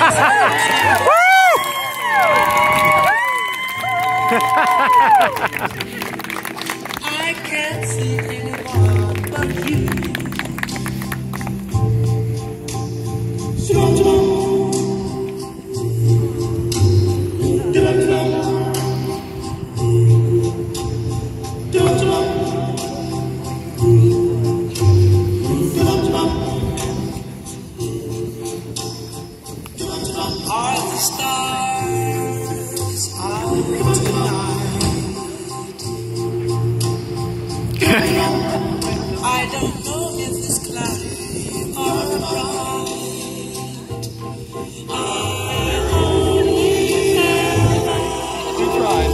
I can't see anyone but you. Are the stars out tonight? I don't know if it's cloudy or bright. I only You tried.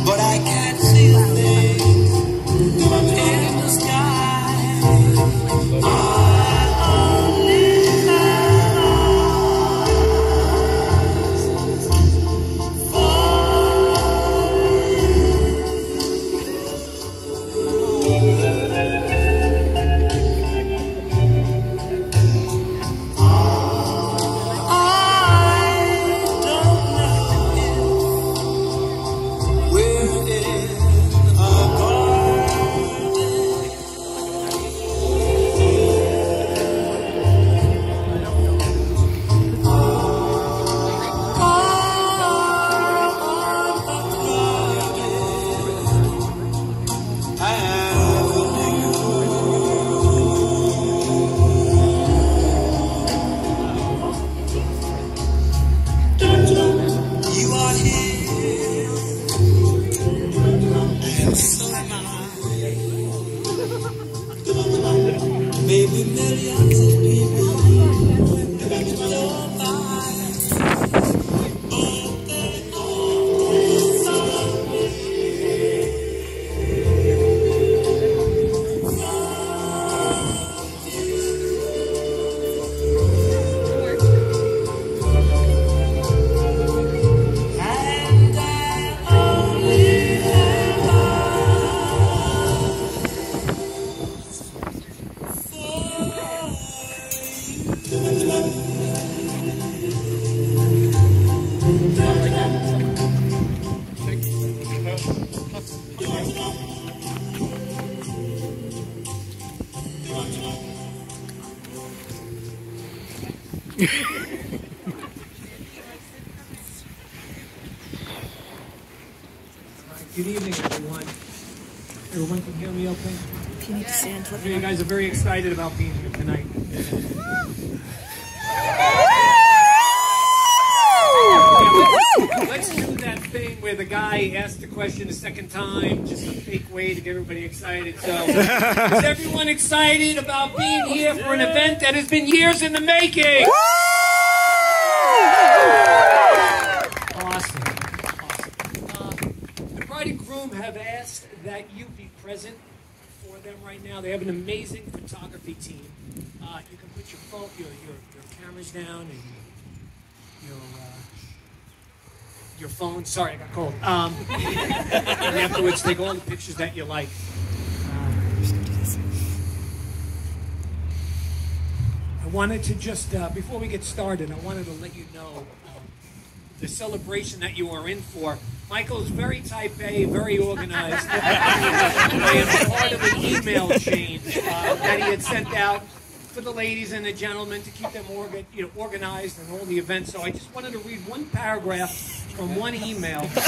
but I can't see a thing in the sky. I only have eyes for you are here, and so am I. Maybe millions of people don't mind. And I only have Good evening, everyone. Everyone can hear me okay? If you need to stand, let me You know. guys are very excited about being here tonight. Let's do that thing where the guy asks the question a second time, just a fake way to get everybody excited. So, is everyone excited about being here for an event that has been years in the making? Awesome. The bride and groom have asked that you be present for them right now. They have an amazing photography team. You can put your phone, your cameras down and your phone. Sorry, I got cold. And afterwards, take all the pictures that you like. I wanted to just, before we get started, I wanted to let you know the celebration that you are in for. Michael is very type A, very organized. I am part of an email chain that he had sent out for the ladies and the gentlemen to keep them organized and all the events. So I just wanted to read one paragraph from one email. Please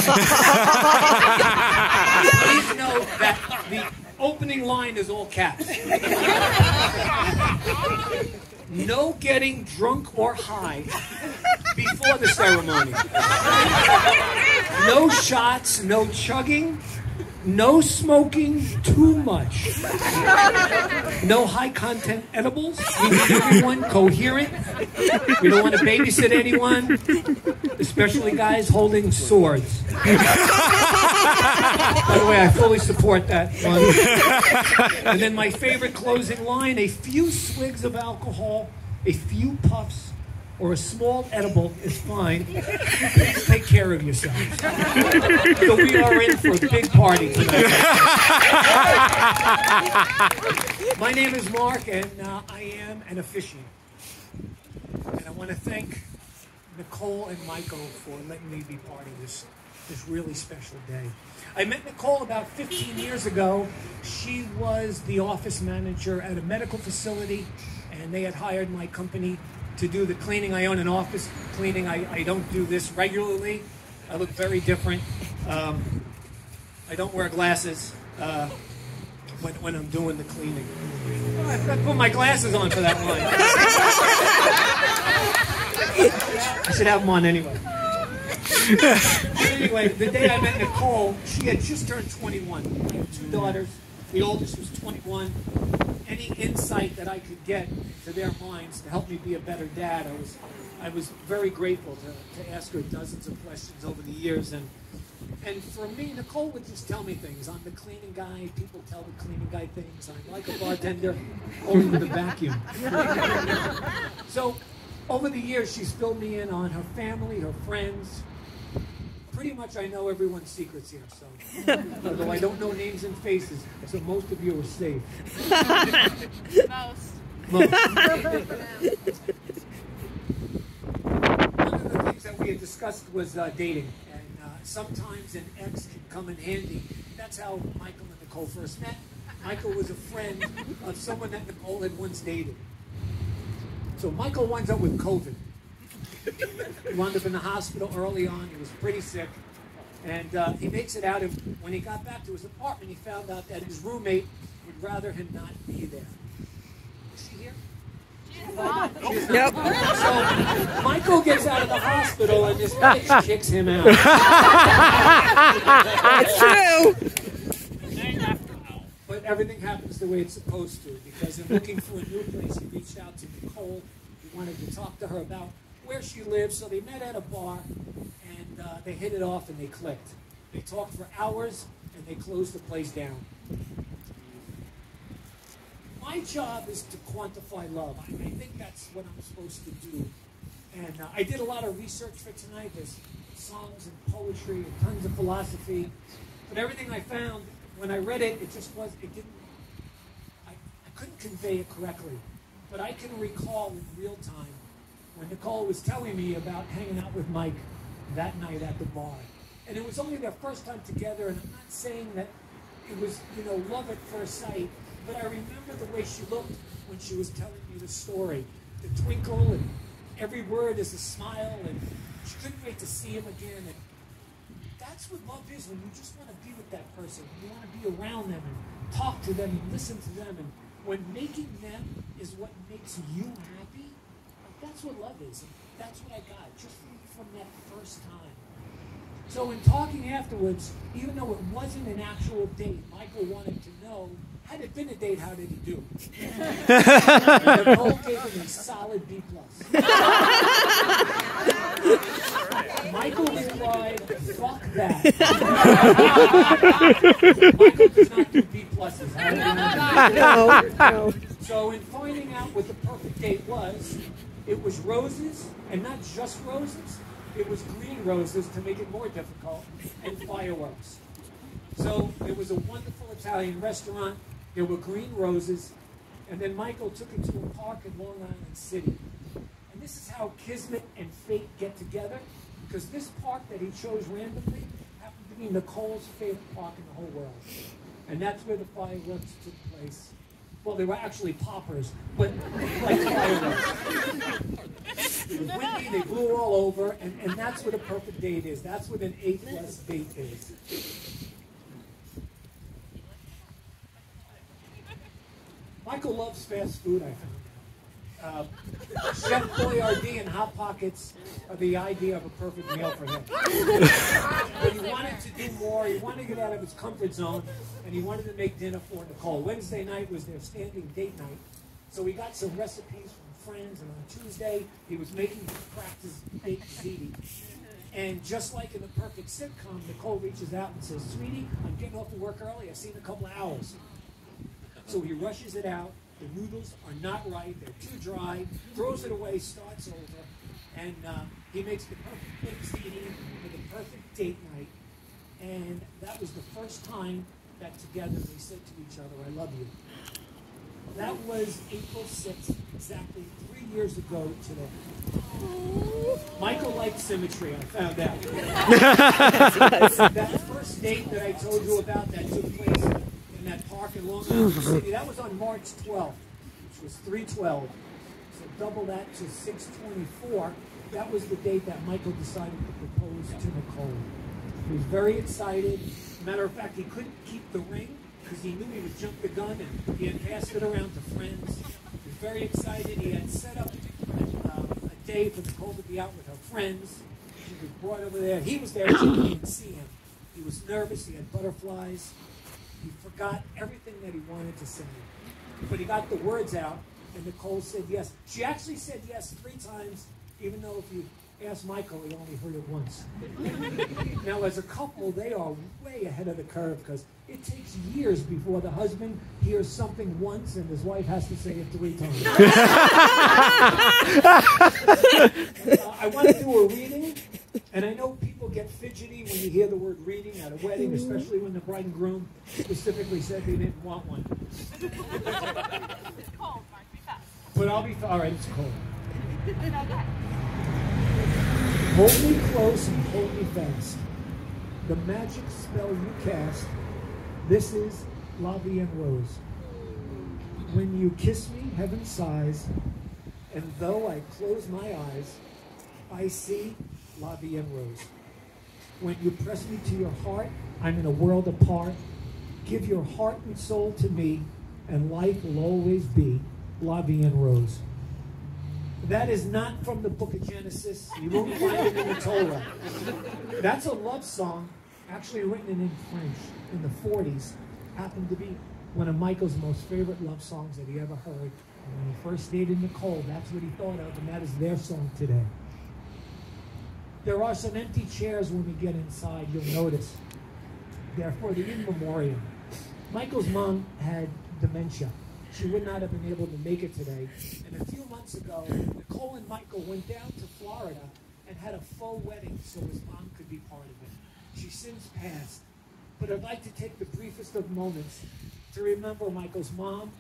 note that the opening line is all caps. No getting drunk or high before the ceremony. No shots, no chugging, No smoking too much. No high content edibles. We need everyone coherent. We don't want to babysit anyone, especially guys holding swords. By the way, I fully support that one. And then my favorite closing line, a few swigs of alcohol, a few puffs, or a small edible is fine. Please take care of yourselves. So we are in for a big party tonight. My name is Mark, and I am an officiant. And I want to thank Nicole and Michael for letting me be part of this really special day. I met Nicole about 15 years ago. She was the office manager at a medical facility, and they had hired my company to do the cleaning. I own an office cleaning. I don't do this regularly. I look very different. I don't wear glasses when I'm doing the cleaning. Oh, I put my glasses on for that line. I should have them on anyway. Anyway, the day I met Nicole, she had just turned 21. I have 2 daughters. The oldest was 21. Any insight that I could get to their minds to help me be a better dad, I was very grateful to ask her dozens of questions over the years. And for me, Nicole would just tell me things. I'm the cleaning guy. People tell the cleaning guy things. I'm like a bartender, only with a vacuum. So over the years, she's filled me in on her family, her friends. Pretty much I know everyone's secrets here, so although I don't know names and faces, so most of you are safe. Most. One of the things that we had discussed was dating, and sometimes an ex can come in handy. That's how Michael and Nicole first met. Michael was a friend of someone that Nicole had once dated. So Michael winds up with COVID. He wound up in the hospital early on. He was pretty sick. And he makes it out. When he got back to his apartment, he found out that his roommate would rather him not be there. Is she here? She's not. Nope. So Michael gets out of the hospital and this bitch kicks him out. It's true. But everything happens the way it's supposed to, because in looking for a new place, he reached out to Nicole. He wanted to talk to her about where she lives, so they met at a bar, and they hit it off and they clicked. They talked for hours, and they closed the place down. My job is to quantify love. I think that's what I'm supposed to do. And I did a lot of research for tonight. There's songs and poetry and tons of philosophy. But everything I found, when I read it, I couldn't convey it correctly. But I can recall in real time when Nicole was telling me about hanging out with Mike that night at the bar. And it was only their first time together, and I'm not saying that it was, love at first sight, but I remember the way she looked when she was telling me the story. The twinkle, and every word is a smile, and she couldn't wait to see him again. And that's what love is, when you just want to be with that person. You want to be around them and talk to them and listen to them. And when making them is what makes you happy, that's what love is. And that's what I got just from that first time. So in talking afterwards, even though it wasn't an actual date, Michael wanted to know, had it been a date, how did he do? Nicole gave him a solid B+. Michael replied, fuck that. Michael does not do B+. No. So in finding out what the perfect date was, it was roses, and not just roses. It was green roses to make it more difficult, and fireworks. So it was a wonderful Italian restaurant. There were green roses, and then Michael took it to a park in Long Island City. And this is how Kismet and fate get together, because this park that he chose randomly happened to be Nicole's favorite park in the whole world. And that's where the fireworks took place. Well, they were actually poppers, but like fireworks. It was windy, they blew all over, and that's what a perfect date is. That's what an A+ date is. Michael loves fast food, I found out. Chef Boyardee and Hot Pockets are the idea of a perfect meal for him. But he wanted to do more. He wanted to get out of his comfort zone, and he wanted to make dinner for Nicole. Wednesday night was their standing date night, so we got some recipes from friends, and on Tuesday he was making practice baked ziti. And just like in the perfect sitcom, Nicole reaches out and says, "Sweetie, I'm getting off of work early. I've seen a couple of hours." So he rushes it out. The noodles are not right. They're too dry. Throws it away, starts over. And he makes the perfect baked ziti for the perfect date night. And that was the first time that together they said to each other, "I love you." That was April 6th, exactly 3 years ago today. Michael liked symmetry, I found out. That first date that I told you about that took place in that park in Long Island City, that was on March 12th, which was 3/12. So double that to 6/24. That was the date that Michael decided to propose to Nicole. He was very excited. Matter of fact, he couldn't keep the ring because he knew he would jump the gun, and he had passed it around to friends. He was very excited. He had set up a day for Nicole to be out with her friends. She was brought over there. He was there, so he didn't see him. He was nervous. He had butterflies. He forgot everything that he wanted to say. But he got the words out, and Nicole said yes. She actually said yes 3 times, even though if you ask Michael, he only heard it once. Now, as a couple, they are way ahead of the curve because it takes years before the husband hears something once and his wife has to say it 3 times. I want to do a reading, and I know people get fidgety when you hear the word reading at a wedding, especially when the bride and groom specifically said they didn't want one. It's cold, Mark, be fast. But I'll be, all right, it's cold. Okay. Hold me close and hold me fast. The magic spell you cast, this is La Vie en Rose. When you kiss me, heaven sighs, and though I close my eyes, I see La Vie en Rose. When you press me to your heart, I'm in a world apart. Give your heart and soul to me, and life will always be La Vie en Rose. That is not from the book of Genesis. You won't find it in the Torah. That's a love song, actually written in French in the 40s. Happened to be one of Michael's most favorite love songs that he ever heard. And when he first dated Nicole, that's what he thought of, and that is their song today. There are some empty chairs when we get inside, you'll notice. They're for the in memoriam. Michael's mom had dementia. She would not have been able to make it today. And a few months ago, Nicole and Michael went down to Florida and had a faux wedding so his mom could be part of it. She's since passed. But I'd like to take the briefest of moments to remember Michael's mom,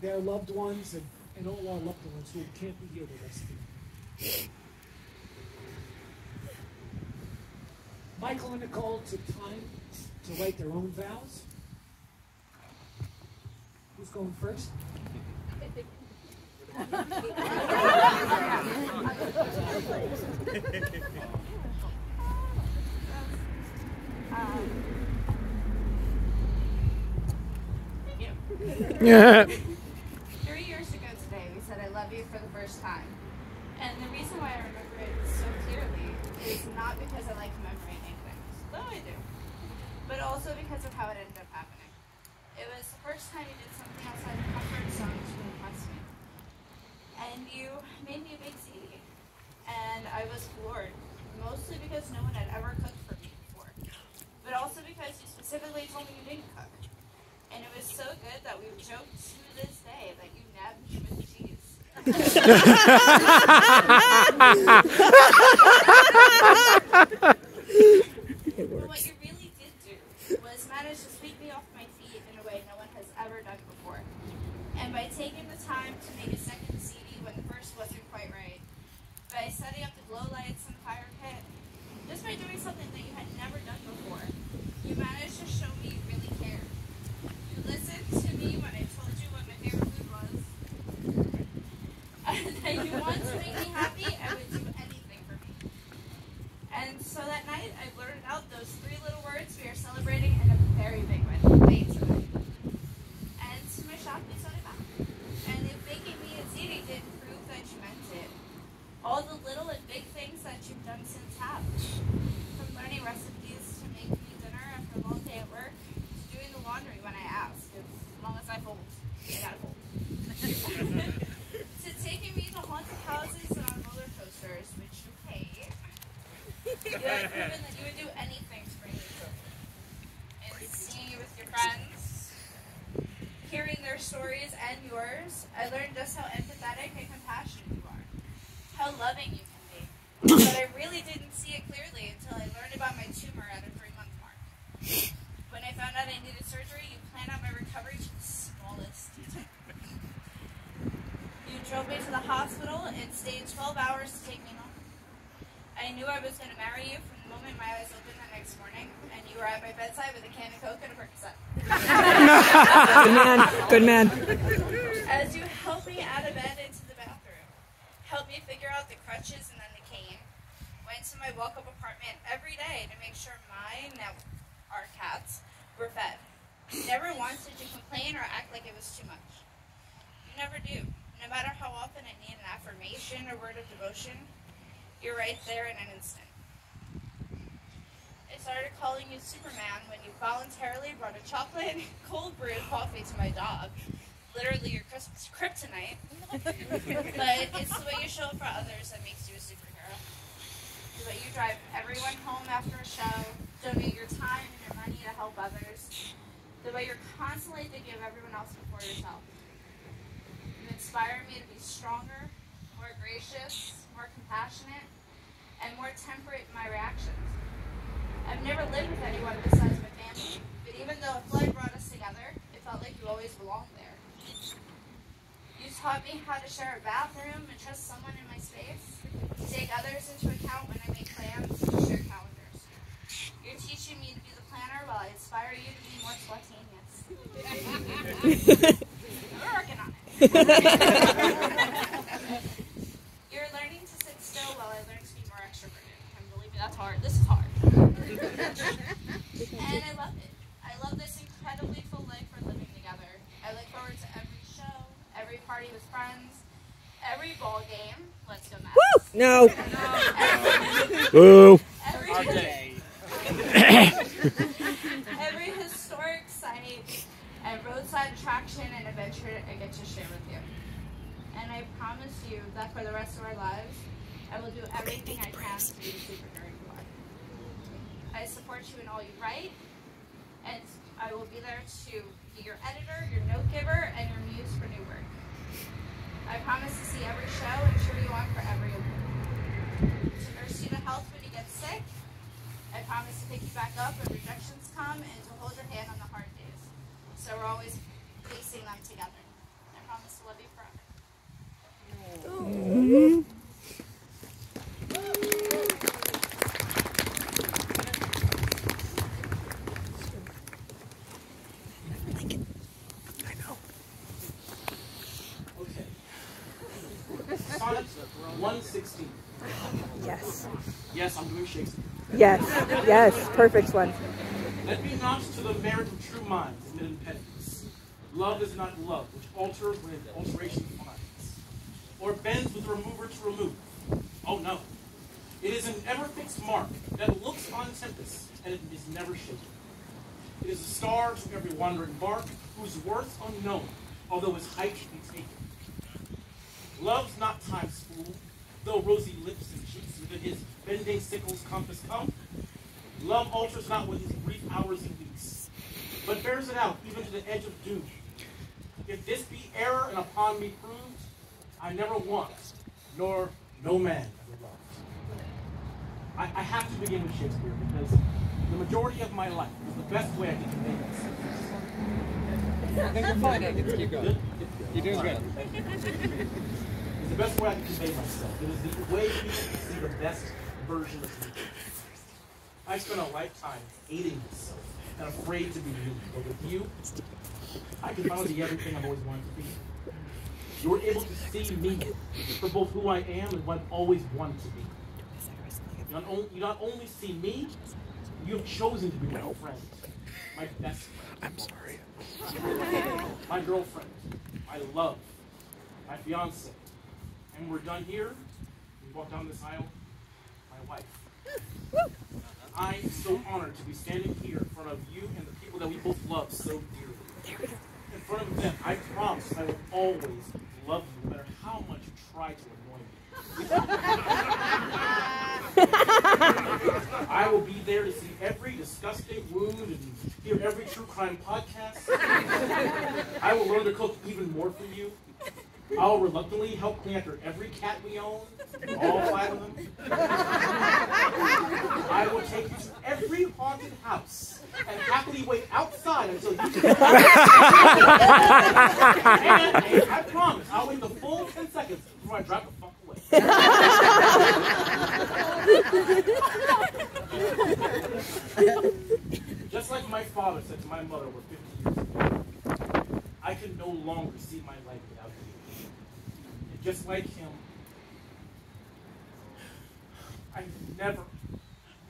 their loved ones, and all our loved ones who can't be here with us today. Michael and Nicole took time to write their own vows. Who's going first? Yeah. 3 years ago today, we said I love you for the first time. And the reason why I remember it so clearly is not because I like commemorating things, though I do, but also because of how it ended up happening. It was the first time you did something outside the comfort zone to impress me. And you made me a big ziti. And I was floored, mostly because no one had ever cooked for me before, but also because you specifically told me you didn't cook. And it was so good that we joked to this day that you nabbed me with cheese. But what you really did do was manage to sweep me off my feet in a way no one has ever done before. And by taking the time to make a second CD when the first wasn't quite right, by setting up the glow lights in the fire pit, just by doing something that you had never done before, you managed to show me you really cared. You listened to me when I told you what my favorite food was, and that you wanted to make me happy and would do anything for me. And so that night, I blurted out those 3 little words we are celebrating in a very big way tonight. And to my shock, they started back. And if making me a ziti didn't prove I got a cold. To taking me to haunted houses and on roller coasters, which you hate. You have proven that you would do anything to bring me joy. And seeing you with your friends, hearing their stories and yours, I learned just how empathetic and compassionate you are. How loving you can be. But I really didn't see it clearly until I learned about my tumor at a 3-month mark. When I found out I needed surgery, you planned out my recovery to the smallest detail. You drove me to the hospital and stayed 12 hours to take me home. I knew I was going to marry you from the moment my eyes opened the next morning, and you were at my bedside with a can of Coke and a Percocet. Good man. As you helped me out of bed into the bathroom, helped me figure out the crutches and then the cane, went to my walk-up apartment every day to make sure now our cats, were fed. Never once did you complain or act like it was too much. You never do. No matter how often I need an affirmation or word of devotion, you're right there in an instant. I started calling you Superman when you voluntarily brought a chocolate cold brewed coffee to my dog. Literally your Christmas kryptonite. But it's the way you show up for others that makes you a superhero. The way you drive everyone home after a show, donate your time and your money to help others. The way you're constantly thinking of everyone else before yourself. You inspire me to be stronger, more gracious, more compassionate, and more temperate in my reactions. I've never lived with anyone besides my family, but even though a flight brought us together, it felt like you always belonged there. You taught me how to share a bathroom and trust someone in my space, to take others into account when I make plans and share calendars. You're teaching me to be the planner while I inspire you to be more spontaneous. We're working on it. You're learning to sit still while I learn to be more extroverted. And believe me, that's hard. This is hard. And I love it. I love this incredibly full life we're living together. I look forward to every show, every party with friends, every ball game. Let's go, Matt. Woo! No. Boo. Every historic site and roadside attraction and adventure I get to share with you. And I promise you that for the rest of our lives, I will do everything I can to be the superhero you are. I support you in all you write, and I will be there to be your editor, your note giver, and your muse for new work. I promise to see every show and cheer you on for every award. To nurse you to health when you get sick. I promise to pick you back up when rejections come and to hold your hand on the hard days. So we're always facing them together. I promise to love you forever. Okay. Sonnet 116. Yes. Yes, I'm doing Shakespeare. Yes. Yes. Perfect one. Let me not to the merit of true minds admit impediments. Love is not love, which alters when alteration finds, or bends with the remover to remove. Oh no. It is an ever-fixed mark that looks on tempest, and it is never shaken. It is a star to every wandering bark, whose worth unknown, although his height be taken. Love's not time's fool, though rosy lips and cheeks within his bending sickle's compass come. Love alters not with his brief hours and weeks, but bears it out even to the edge of doom. If this be error and upon me proved, I never want, nor no man ever loved. I have to begin with Shakespeare because the majority of my life is the best way I can convey myself. I think you're fine. Just keep going. You're doing good. It's the best way I can convey myself. It is the way people can see the best version of me. I spent a lifetime hating myself and afraid to be me. But with you, I can finally be everything I've always wanted to be. You were able to see me for both who I am and what I've always wanted to be. You not only see me, you have chosen to be my friend, my best friend. I'm sorry. My girlfriend, my love, my fiance. And when we're done here, we walk down this aisle, my wife. I am so honored to be standing here in front of you and the people that we both love so dearly. In front of Then I promise I will always love you, no matter how much you try to annoy me. I will be there to see every disgusting wound and hear every true crime podcast. I will learn to cook even more for you. I will reluctantly help clean after every cat we own, all 5 of them. I will take you to every haunted house and happily wait outside until you can. And I promise, I'll wait the full 10 seconds before I drive the fuck away. Just like my father said to my mother over 50 years ago, I can no longer see my life without you. And just like him, I never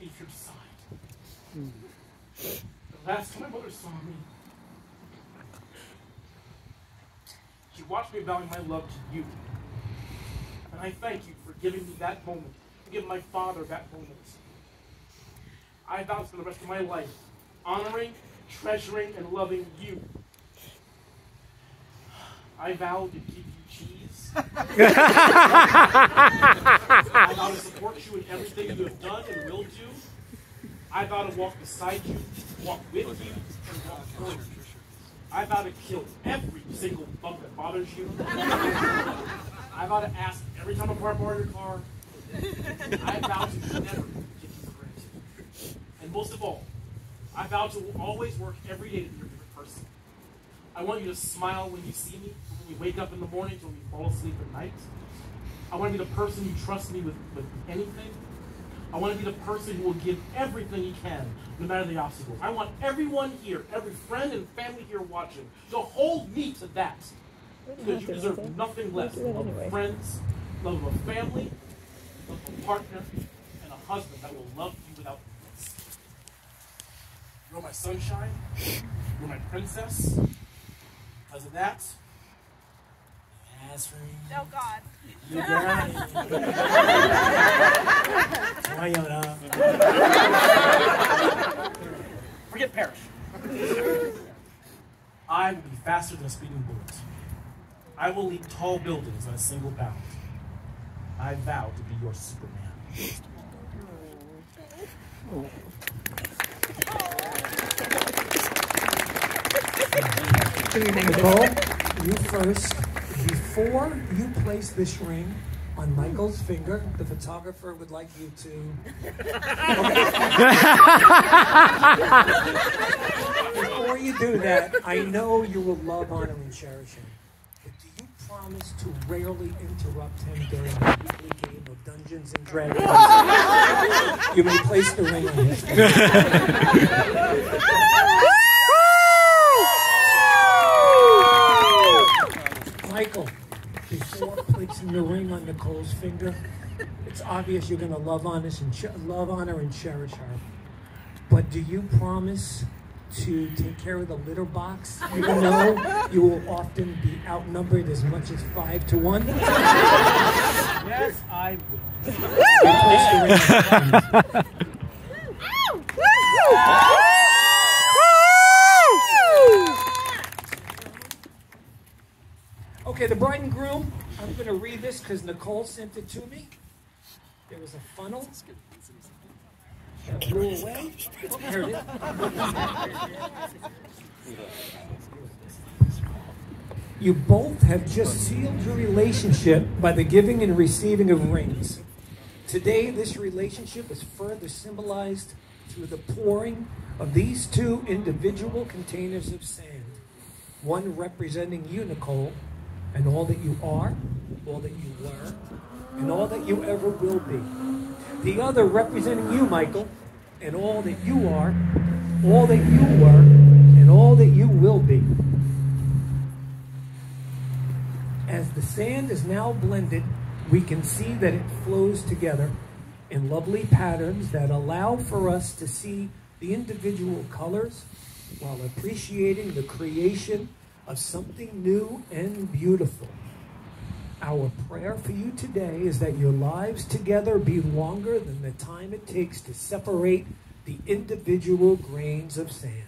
leave your side. The last time my mother saw me, she watched me vowing my love to you. And I thank you for giving me that moment, for giving my father that moment. I vow for the rest of my life, honoring, treasuring, and loving you. I vow to give you cheese. I vow to support you in everything you have done and will do. I vow to walk beside you, walk with you, and walk for you. I vow to kill every single bug that bothers you. I vow to ask every time I borrow your car. I vow to never give you granted. And most of all, I vow to always work every day to be a different person. I want you to smile when you see me, when you wake up in the morning, till you fall asleep at night. I want to be the person you trust me with anything. I want to be the person who will give everything he can, no matter the obstacle. I want everyone here, every friend and family here watching, to hold me to that. Because you deserve nothing less than love of friends, love of a family, love of a partner, and a husband that will love you without limits. You're my sunshine. You're my princess. Because of that, as for me, Oh, God. you got it. Forget Parrish. I will be faster than a speeding bullet. I will leap tall buildings on a single bound. I vow to be your Superman. Nicole, you first. Before you place this ring on Michael's finger, the photographer would like you to... Before you do that, I know you will love, honor, and cherish him. But do you promise to rarely interrupt him during the weekly game of Dungeons and Dragons? You may place the ring on his finger. Michael, before placing the ring on Nicole's finger, it's obvious you're going to love, honor, and cherish her. But do you promise to take care of the litter box, even though you will often be outnumbered as much as 5 to 1? Yes, I will. Okay, the bride and groom, I'm going to read this because Nicole sent it to me. There was a funnel that blew away. Oh, here it is. You both have just sealed your relationship by the giving and receiving of rings. Today, this relationship is further symbolized through the pouring of these 2 individual containers of sand. One representing you, Nicole, and all that you are, all that you were, and all that you ever will be. The other representing you, Michael, and all that you are, all that you were, and all that you will be. As the sand is now blended, we can see that it flows together in lovely patterns that allow for us to see the individual colors while appreciating the creation of something new and beautiful. Our prayer for you today is that your lives together be longer than the time it takes to separate the individual grains of sand.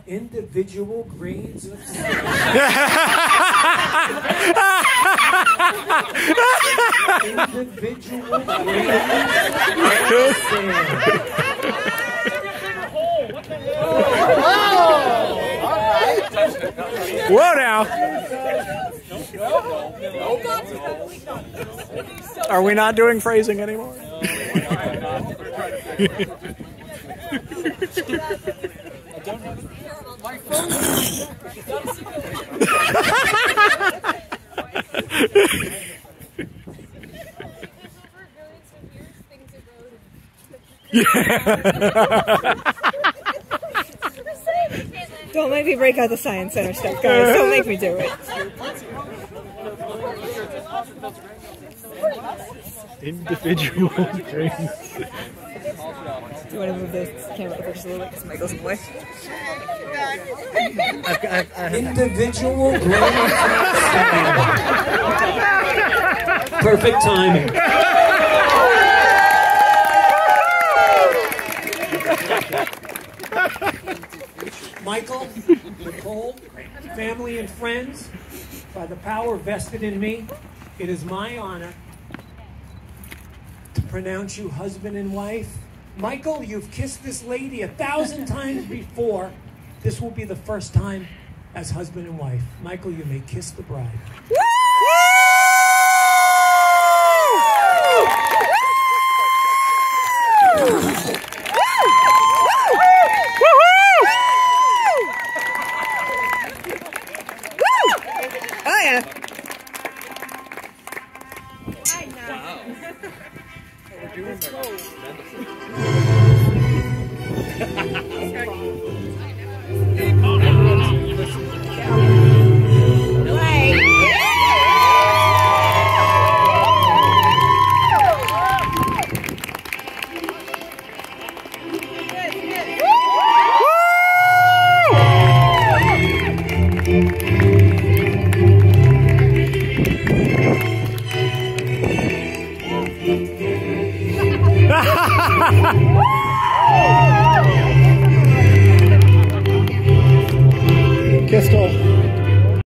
individual grains of sand. Individual grains of sand. Whoa now! Are we not doing phrasing anymore? Don't make me break out the Science Center stuff, guys. Don't make me do it. Individual grains. Do you want to move this camera over just a little bit because Michael's in the way? Individual grains of sand. Perfect timing. Michael, Nicole, family and friends, by the power vested in me, it is my honor to pronounce you husband and wife. Michael, you've kissed this lady 1,000 times before. This will be the first time as husband and wife. Michael, you may kiss the bride. Oh yeah. Kissed all.